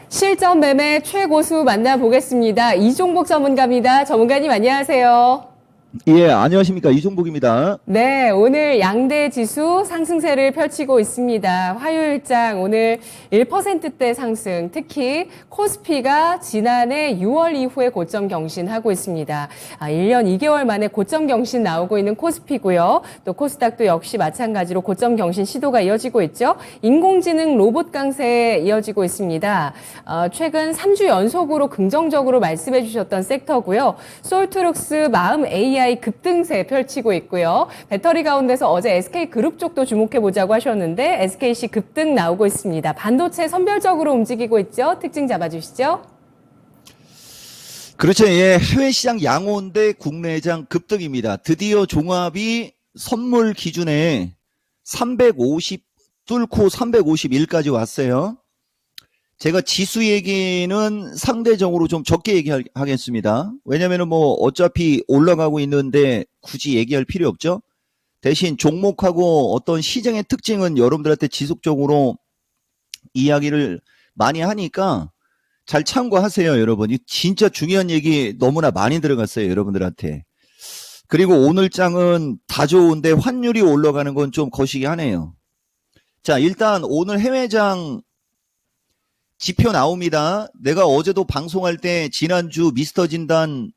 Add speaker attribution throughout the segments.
Speaker 1: 실전 매매 최고수 만나보겠습니다. 이종복 전문가입니다. 전문가님 안녕하세요.
Speaker 2: 예, 안녕하십니까. 이종복입니다.
Speaker 1: 네, 오늘 양대 지수 상승세를 펼치고 있습니다. 화요일장 오늘 1%대 상승, 특히 코스피가 지난해 6월 이후에 고점 경신하고 있습니다. 1년 2개월 만에 고점 경신 나오고 있는 코스피고요. 또 코스닥도 역시 마찬가지로 고점 경신 시도가 이어지고 있죠. 인공지능 로봇 강세에 이어지고 있습니다. 최근 3주 연속으로 긍정적으로 말씀해 주셨던 섹터고요. 솔트룩스 마음 AI 급등세 펼치고 있고요. 배터리 가운데서 어제 SK그룹 쪽도 주목해보자고 하셨는데 SKC 급등 나오고 있습니다. 반도체 선별적으로 움직이고 있죠. 특징 잡아주시죠.
Speaker 2: 그렇죠. 예, 해외 시장 양호인데 국내장 급등입니다. 드디어 종합이 선물 기준에 350 뚫고 351까지 왔어요. 제가 지수 얘기는 상대적으로 좀 적게 얘기하겠습니다. 왜냐면은 뭐 어차피 올라가고 있는데 굳이 얘기할 필요 없죠. 대신 종목하고 어떤 시장의 특징은 여러분들한테 지속적으로 이야기를 많이 하니까 잘 참고하세요, 여러분. 이 진짜 중요한 얘기 너무나 많이 들어갔어요, 여러분들한테. 그리고 오늘 장은 다 좋은데 환율이 올라가는 건 좀 거시기 하네요. 자, 일단 오늘 해외장 지표 나옵니다. 내가 어제도 방송할 때 지난주 미스터 진단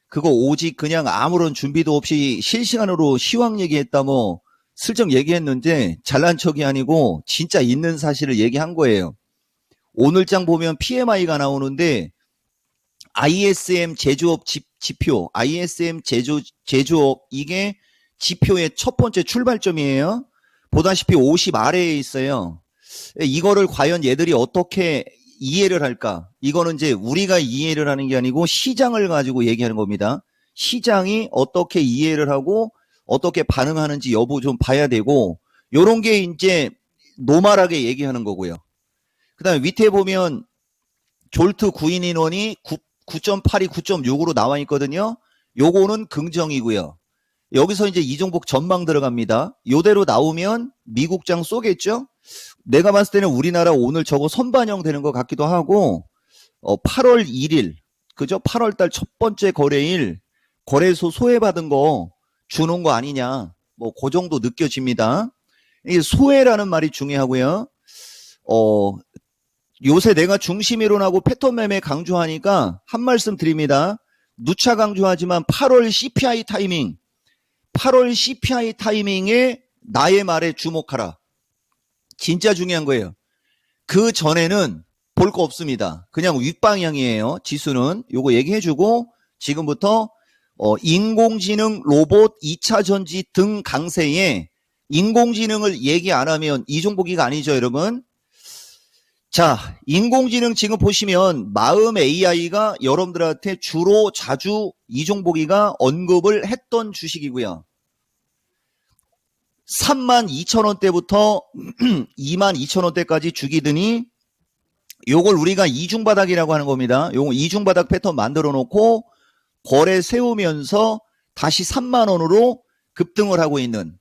Speaker 2: 그거 오직 그냥 아무런 준비도 없이 실시간으로 시황 얘기했다 뭐 슬쩍 얘기했는데 잘난 척이 아니고 진짜 있는 사실을 얘기한 거예요. 오늘장 보면 PMI가 나오는데 ISM 제조업 지표, ISM 제조업 이게 지표의 첫 번째 출발점이에요. 보다시피 50 아래에 있어요. 이거를 과연 얘들이 어떻게 이해를 할까? 이거는 이제 우리가 이해를 하는 게 아니고 시장을 가지고 얘기하는 겁니다. 시장이 어떻게 이해를 하고 어떻게 반응하는지 여부 좀 봐야 되고 요런 게 이제 노멀하게 얘기하는 거고요. 그 다음에 밑에 보면 졸트 구인 인원이 9.82, 9.6으로 나와 있거든요. 요거는 긍정이고요. 여기서 이제 이종복 전망 들어갑니다. 요대로 나오면 미국장 쏘겠죠? 내가 봤을 때는 우리나라 오늘 저거 선반영 되는 것 같기도 하고 8월 1일 그죠? 8월 달 첫 번째 거래일 거래소 소외받은 거 주는 거 아니냐 뭐 그 정도 느껴집니다. 이 소외라는 말이 중요하고요. 요새 내가 중심 이론하고 패턴 매매 강조하니까 한 말씀 드립니다. 누차 강조하지만 8월 CPI 타이밍 8월 CPI 타이밍에 나의 말에 주목하라. 진짜 중요한 거예요. 그 전에는 볼 거 없습니다. 그냥 윗방향이에요. 지수는 요거 얘기해주고 지금부터 인공지능 로봇 2차 전지 등 강세에 인공지능을 얘기 안 하면 이종보기가 아니죠, 여러분. 자, 인공지능 지금 보시면 마음 AI가 여러분들한테 주로 자주 이종보기가 언급을 했던 주식이고요. 32,000원대부터 22,000원대까지 죽이더니 요걸 우리가 이중바닥이라고 하는 겁니다. 요거 이중바닥 패턴 만들어 놓고 거래 세우면서 다시 3만원으로 급등을 하고 있는.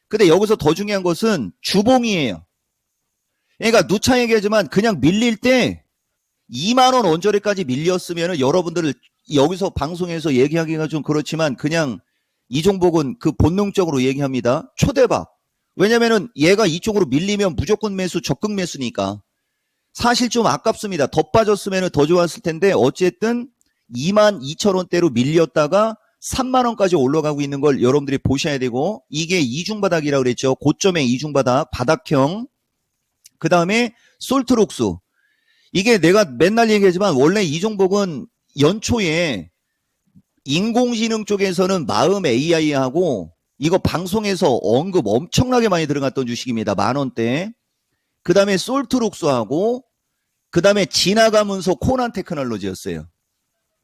Speaker 2: 근데 여기서 더 중요한 것은 주봉이에요. 그러니까 누차 얘기하지만 그냥 밀릴 때 2만원 언저리까지 밀렸으면 여러분들을 여기서 방송에서 얘기하기가 좀 그렇지만 그냥 이종복은 그 본능적으로 얘기합니다. 초대박. 왜냐면은 얘가 이쪽으로 밀리면 무조건 매수, 적극 매수니까. 사실 좀 아깝습니다. 더 빠졌으면 더 좋았을 텐데 어쨌든 22,000원대로 밀렸다가 3만원까지 올라가고 있는 걸 여러분들이 보셔야 되고 이게 이중바닥이라고 그랬죠. 고점의 이중바닥, 바닥형. 그 다음에 솔트록수. 이게 내가 맨날 얘기하지만 원래 이종복은 연초에 인공지능 쪽에서는 마음 AI하고 이거 방송에서 언급 엄청나게 많이 들어갔던 주식입니다. 만원대. 그 다음에 솔트룩스하고 그 다음에 지나가면서 코난 테크놀로지였어요.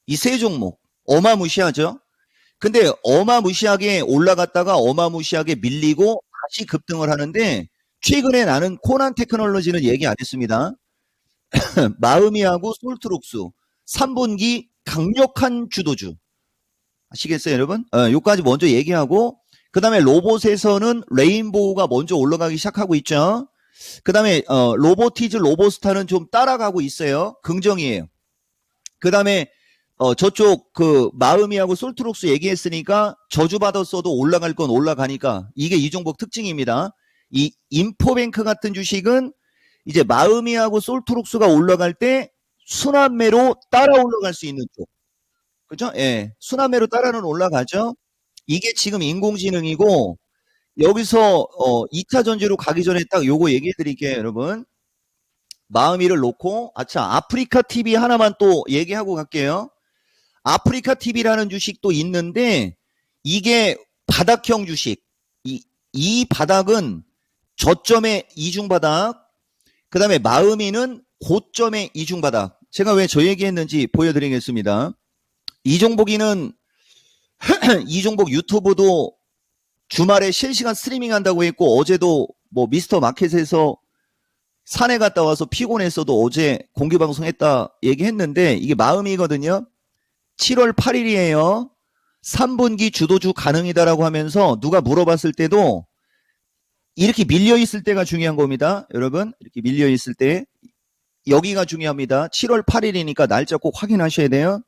Speaker 2: 이 세 종목 어마무시하죠. 근데 어마무시하게 올라갔다가 어마무시하게 밀리고 다시 급등을 하는데 최근에 나는 코난 테크놀로지는 얘기 안 했습니다. 마음이하고 솔트룩스 3분기 강력한 주도주. 아시겠어요, 여러분? 요까지 먼저 얘기하고 그 다음에 로봇에서는 레인보우가 먼저 올라가기 시작하고 있죠. 그 다음에, 로보티즈, 로보스타는 좀 따라가고 있어요. 긍정이에요. 그 다음에, 저쪽, 마음이하고 솔트록스 얘기했으니까 저주받았어도 올라갈 건 올라가니까 이게 이종복 특징입니다. 이 인포뱅크 같은 주식은 이제 마음이하고 솔트록스가 올라갈 때 순환매로 따라 올라갈 수 있는 쪽. 그죠? 예. 순환매로 따라는 올라가죠. 이게 지금 인공지능이고, 여기서, 2차 전지로 가기 전에 딱 요거 얘기해 드릴게요, 여러분. 마음이를 놓고, 아프리카 TV 하나만 또 얘기하고 갈게요. 아프리카 TV라는 주식도 있는데, 이게 바닥형 주식. 이 바닥은 저점의 이중바닥, 그 다음에 마음이는 고점의 이중바닥. 제가 왜 저 얘기했는지 보여드리겠습니다. 이종복이는 이종복 유튜브도 주말에 실시간 스트리밍 한다고 했고, 어제도 뭐 미스터 마켓에서 산에 갔다 와서 피곤했어도 어제 공개방송 했다 얘기했는데, 이게 마음이거든요. 7월 8일이에요. 3분기 주도주 가능이다라고 하면서 누가 물어봤을 때도 이렇게 밀려있을 때가 중요한 겁니다. 여러분, 이렇게 밀려있을 때. 여기가 중요합니다. 7월 8일이니까 날짜 꼭 확인하셔야 돼요.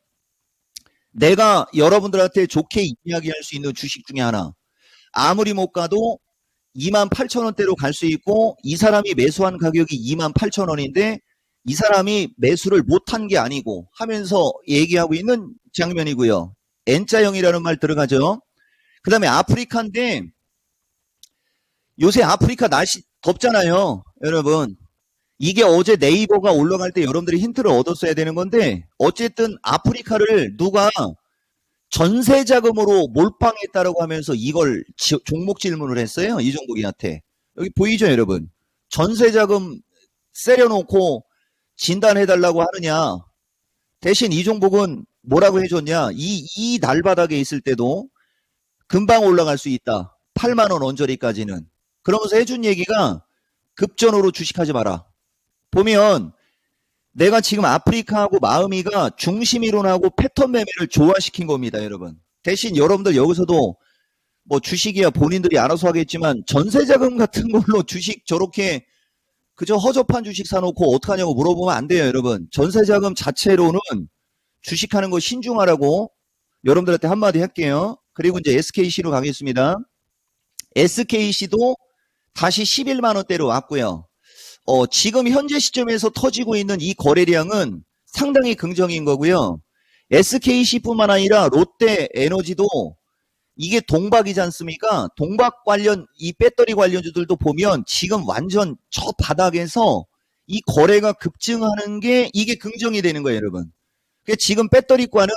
Speaker 2: 내가 여러분들한테 좋게 이야기할 수 있는 주식 중에 하나. 아무리 못 가도 28,000원대로 갈 수 있고, 이 사람이 매수한 가격이 28,000원인데 이 사람이 매수를 못한 게 아니고 하면서 얘기하고 있는 장면이고요. N자형이라는 말 들어가죠. 그 다음에 아프리카인데, 요새 아프리카 날씨 덥잖아요, 여러분. 이게 어제 네이버가 올라갈 때 여러분들이 힌트를 얻었어야 되는 건데, 어쨌든 아프리카를 누가 전세 자금으로 몰빵했다라고 하면서 이걸 종목 질문을 했어요. 이종복이한테. 여기 보이죠, 여러분? 전세 자금 세려놓고 진단해달라고 하느냐. 대신 이종복은 뭐라고 해줬냐. 이 날바닥에 있을 때도 금방 올라갈 수 있다. 8만원 언저리까지는. 그러면서 해준 얘기가 급전으로 주식하지 마라. 보면 내가 지금 아프리카하고 마음이가 중심이론하고 패턴 매매를 조화시킨 겁니다, 여러분. 대신 여러분들 여기서도 뭐 주식이야 본인들이 알아서 하겠지만 전세자금 같은 걸로 주식 저렇게 그저 허접한 주식 사놓고 어떡하냐고 물어보면 안 돼요, 여러분. 전세자금 자체로는 주식하는 거 신중하라고 여러분들한테 한마디 할게요. 그리고 이제 SKC로 가겠습니다. SKC도 다시 11만원대로 왔고요. 지금 현재 시점에서 터지고 있는 이 거래량은 상당히 긍정인 거고요. SKC뿐만 아니라 롯데에너지도 이게 동박이지 않습니까? 동박 관련 이 배터리 관련주들도 보면 지금 완전 저 바닥에서 이 거래가 급증하는 게 이게 긍정이 되는 거예요, 여러분. 지금 배터리과는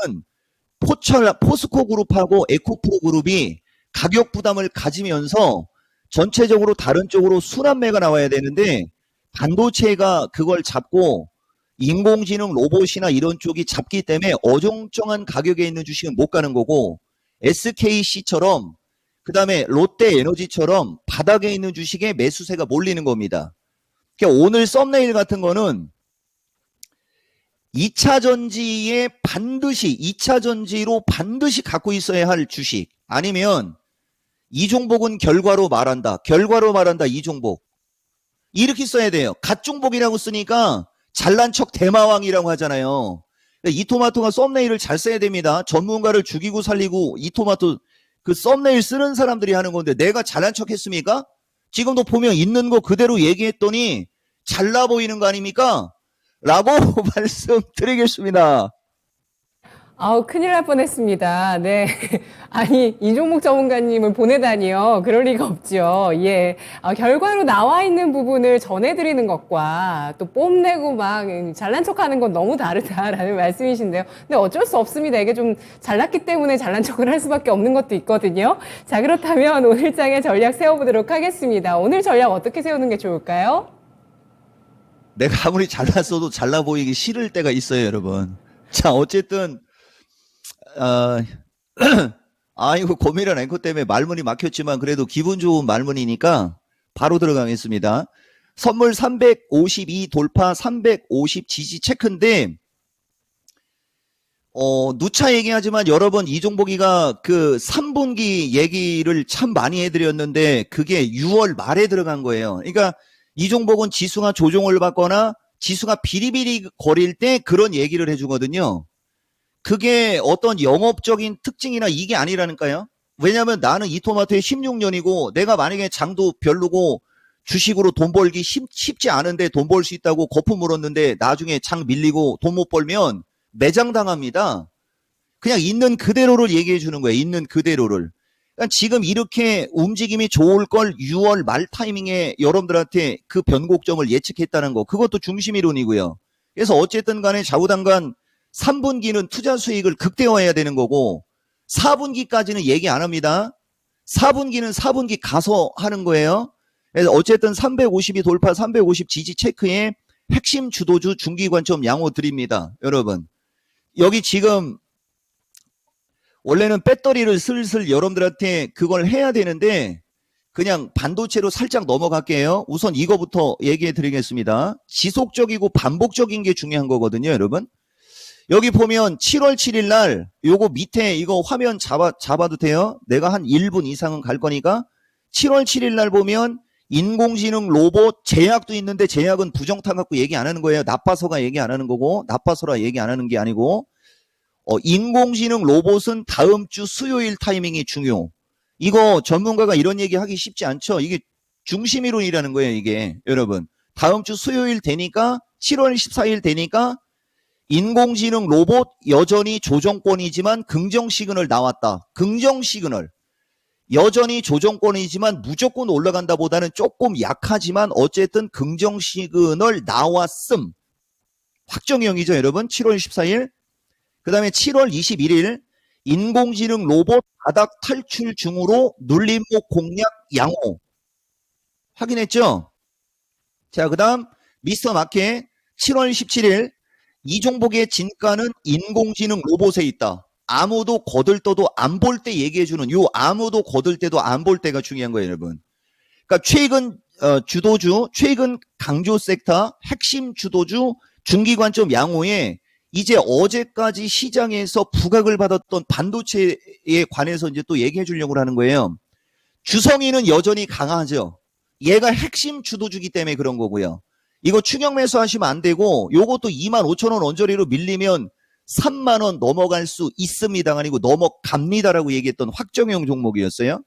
Speaker 2: 포스코 그룹하고 에코프로 그룹이 가격 부담을 가지면서 전체적으로 다른 쪽으로 순환매가 나와야 되는데, 반도체가 그걸 잡고 인공지능 로봇이나 이런 쪽이 잡기 때문에 어정쩡한 가격에 있는 주식은 못 가는 거고, SKC처럼 그 다음에 롯데에너지처럼 바닥에 있는 주식에 매수세가 몰리는 겁니다. 그러니까 오늘 썸네일 같은 거는 2차 전지에 반드시 2차 전지로 반드시 갖고 있어야 할 주식, 아니면 이종복은 결과로 말한다. 결과로 말한다. 이종복. 이렇게 써야 돼요. 갓종복이라고 쓰니까 잘난 척 대마왕이라고 하잖아요. 이토마토가 썸네일을 잘 써야 됩니다. 전문가를 죽이고 살리고 이토마토 그 썸네일 쓰는 사람들이 하는 건데 내가 잘난 척 했습니까? 지금도 보면 있는 거 그대로 얘기했더니 잘나 보이는 거 아닙니까? 라고 말씀드리겠습니다.
Speaker 1: 아우, 큰일 날 뻔했습니다. 네. 아니, 이종목 전문가님을 보내다니요. 그럴 리가 없죠. 예. 결과로 나와 있는 부분을 전해드리는 것과 또 뽐내고 막 잘난 척 하는 건 너무 다르다라는 말씀이신데요. 근데 어쩔 수 없습니다. 이게 좀 잘났기 때문에 잘난 척을 할 수밖에 없는 것도 있거든요. 자, 그렇다면 오늘 장의 전략 세워보도록 하겠습니다. 오늘 전략 어떻게 세우는 게 좋을까요?
Speaker 2: 내가 아무리 잘났어도 잘나 보이기 싫을 때가 있어요, 여러분. 자, 어쨌든 이거 고민한 앵커 때문에 말문이 막혔지만 그래도 기분 좋은 말문이니까 바로 들어가겠습니다. 선물 352 돌파 350 지지 체크인데, 누차 얘기하지만 여러분 이종복이가 그 3분기 얘기를 참 많이 해드렸는데 그게 6월 말에 들어간 거예요. 그러니까 이 종목은 지수가 조정을 받거나 지수가 비리비리 거릴 때 그런 얘기를 해주거든요. 그게 어떤 영업적인 특징이나 이게 아니라니까요. 왜냐하면 나는 이 토마토에 16년이고 내가 만약에 장도 별로고 주식으로 돈 벌기 쉽지 않은데 돈 벌 수 있다고 거품 물었는데 나중에 장 밀리고 돈 못 벌면 매장당합니다. 그냥 있는 그대로를 얘기해 주는 거예요. 있는 그대로를. 그러니까 지금 이렇게 움직임이 좋을 걸 6월 말 타이밍에 여러분들한테 그 변곡점을 예측했다는 거. 그것도 중심 이론이고요. 그래서 어쨌든 간에 좌우당간 3분기는 투자 수익을 극대화해야 되는 거고 4분기까지는 얘기 안 합니다. 4분기는 4분기 가서 하는 거예요. 그래서 어쨌든 350이 돌파 350 지지 체크에 핵심 주도주 중기관점 양호 드립니다. 여러분. 여기 지금 원래는 배터리를 슬슬 여러분들한테 그걸 해야 되는데 그냥 반도체로 살짝 넘어갈게요. 우선 이거부터 얘기해 드리겠습니다. 지속적이고 반복적인 게 중요한 거거든요, 여러분. 여기 보면 7월 7일 날 요거 밑에 이거 화면 잡아도 돼요? 내가 한 1분 이상은 갈 거니까 7월 7일 날 보면 인공지능 로봇 제약도 있는데 제약은 부정타 갖고 얘기 안 하는 거예요. 나빠서가 얘기 안 하는 거고 나빠서라 얘기 안 하는 게 아니고 인공지능 로봇은 다음 주 수요일 타이밍이 중요. 이거 전문가가 이런 얘기 하기 쉽지 않죠. 이게 중심이론이라는 거예요. 이게 여러분 다음 주 수요일 되니까 7월 14일 되니까 인공지능 로봇 여전히 조정권이지만 긍정 시그널 나왔다. 긍정 시그널. 여전히 조정권이지만 무조건 올라간다 보다는 조금 약하지만 어쨌든 긍정 시그널 나왔음. 확정형이죠, 여러분. 7월 14일. 그 다음에 7월 21일 인공지능 로봇 바닥 탈출 중으로 눌림목 공략 양호. 확인했죠? 자, 그 다음 미스터 마켓 7월 17일 이 종목의 진가는 인공지능 로봇에 있다. 아무도 거들떠도 안 볼 때 얘기해주는 요 아무도 거들 때도 안 볼 때가 중요한 거예요, 여러분. 그러니까 최근 주도주, 최근 강조 섹터, 핵심 주도주, 중기관점 양호에 이제 어제까지 시장에서 부각을 받았던 반도체에 관해서 이제 또 얘기해 주려고 하는 거예요. 주성이는 여전히 강하죠. 얘가 핵심 주도주기 때문에 그런 거고요. 이거 추격 매수 하시면 안 되고 요것도 25,000원 언저리로 밀리면 3만원 넘어갈 수 있습니다가 아니고 넘어갑니다라고 얘기했던 확정형 종목이었어요.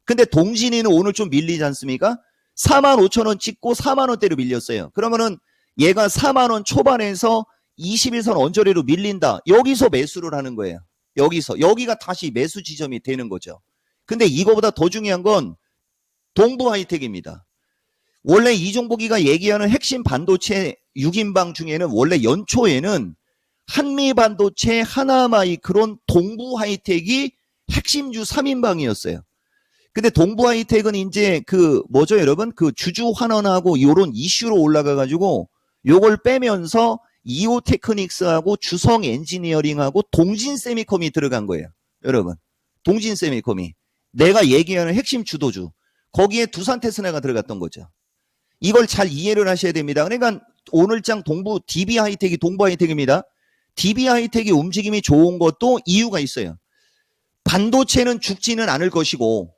Speaker 2: 근데 동진이는 오늘 좀 밀리지 않습니까? 45,000원 찍고 4만원대로 밀렸어요. 그러면은 얘가 4만원 초반에서 21선 언저리로 밀린다. 여기서 매수를 하는 거예요. 여기가 다시 매수 지점이 되는 거죠. 근데 이거보다 더 중요한 건 동부 하이텍입니다. 원래 이 종목이가 얘기하는 핵심 반도체 6인방 중에는 원래 연초에는 한미 반도체, 하나마이크론, 동부 하이텍이 핵심주 3인방이었어요. 근데 동부 하이텍은 이제 그 뭐죠, 여러분? 그 주주 환원하고 요런 이슈로 올라가가지고 요걸 빼면서 이오 테크닉스하고 주성 엔지니어링하고 동진 세미컴이 들어간 거예요. 여러분. 동진 세미컴이. 내가 얘기하는 핵심 주도주. 거기에 두산 테스나가 들어갔던 거죠. 이걸 잘 이해를 하셔야 됩니다. 그러니까 오늘장 동부 DB 하이텍이 동부 하이텍입니다. DB 하이텍이 움직임이 좋은 것도 이유가 있어요. 반도체는 죽지는 않을 것이고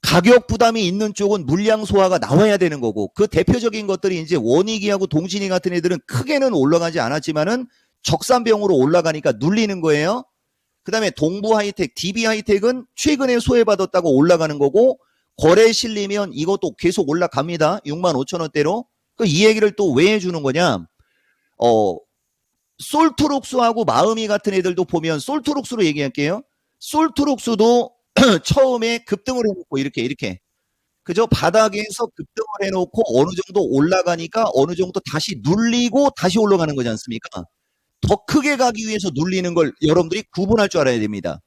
Speaker 2: 가격 부담이 있는 쪽은 물량 소화가 나와야 되는 거고 그 대표적인 것들이 이제 원익이하고 동진이 같은 애들은 크게는 올라가지 않았지만은 적산병으로 올라가니까 눌리는 거예요. 그 다음에 동부 하이텍, DB 하이텍은 최근에 소외받았다고 올라가는 거고 거래 실리면 이것도 계속 올라갑니다. 65,000원대로. 이 얘기를 또 왜 해주는 거냐? 솔트록스하고 마음이 같은 애들도 보면 솔트록스로 얘기할게요. 솔트록스도 처음에 급등을 해놓고 이렇게 그죠? 바닥에서 급등을 해놓고 어느 정도 올라가니까 어느 정도 다시 눌리고 다시 올라가는 거지 않습니까? 더 크게 가기 위해서 눌리는 걸 여러분들이 구분할 줄 알아야 됩니다.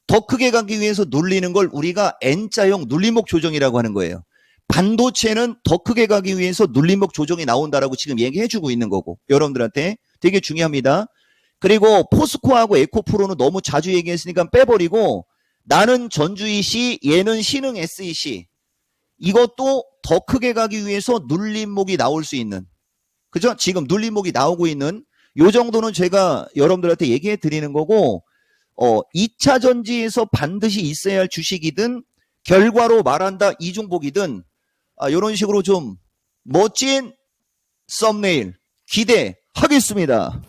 Speaker 2: 더 크게 가기 위해서 눌리는 걸 우리가 N자형 눌림목 조정이라고 하는 거예요. 반도체는 더 크게 가기 위해서 눌림목 조정이 나온다라고 지금 얘기해주고 있는 거고 여러분들한테 되게 중요합니다. 그리고 포스코하고 에코프로는 너무 자주 얘기했으니까 빼버리고 나는 전주이시, 얘는 신흥 SEC. 이것도 더 크게 가기 위해서 눌림목이 나올 수 있는, 그죠? 지금 눌림목이 나오고 있는 요 정도는 제가 여러분들한테 얘기해 드리는 거고 2차 전지에서 반드시 있어야 할 주식이든 결과로 말한다 이 종목이든 이런 식으로 좀 멋진 썸네일 기대하겠습니다.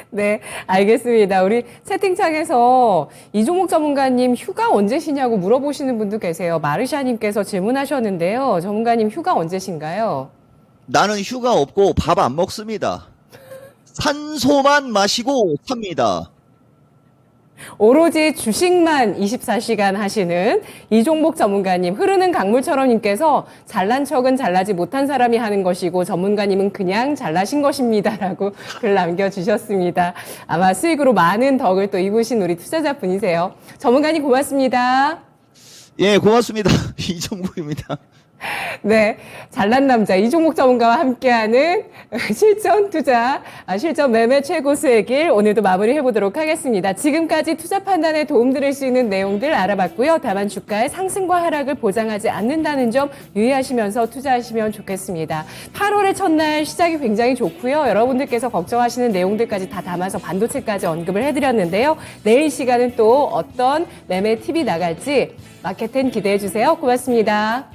Speaker 1: 네, 알겠습니다. 우리 채팅창에서 이종목 전문가님 휴가 언제 쉬냐고 물어보시는 분도 계세요. 마르샤님께서 질문하셨는데요. 전문가님 휴가 언제신가요?
Speaker 2: 나는 휴가 없고 밥 안 먹습니다. 산소만 마시고 삽니다.
Speaker 1: 오로지 주식만 24시간 하시는 이종목 전문가님, 흐르는 강물처럼님께서 잘난 척은 잘나지 못한 사람이 하는 것이고 전문가님은 그냥 잘나신 것입니다라고 글 남겨주셨습니다. 아마 수익으로 많은 덕을 또 입으신 우리 투자자분이세요. 전문가님 고맙습니다.
Speaker 2: 예, 고맙습니다. 이정국입니다.
Speaker 1: 네, 잘난 남자 이종목 전문가와 함께하는 실전 투자, 실전 매매 최고 수의 길 오늘도 마무리해 보도록 하겠습니다. 지금까지 투자 판단에 도움드릴 수 있는 내용들 알아봤고요. 다만 주가의 상승과 하락을 보장하지 않는다는 점 유의하시면서 투자하시면 좋겠습니다. 8월의 첫날 시작이 굉장히 좋고요. 여러분들께서 걱정하시는 내용들까지 다 담아서 반도체까지 언급을 해드렸는데요. 내일 시간은 또 어떤 매매 팁이 나갈지 마켓10 기대해 주세요. 고맙습니다.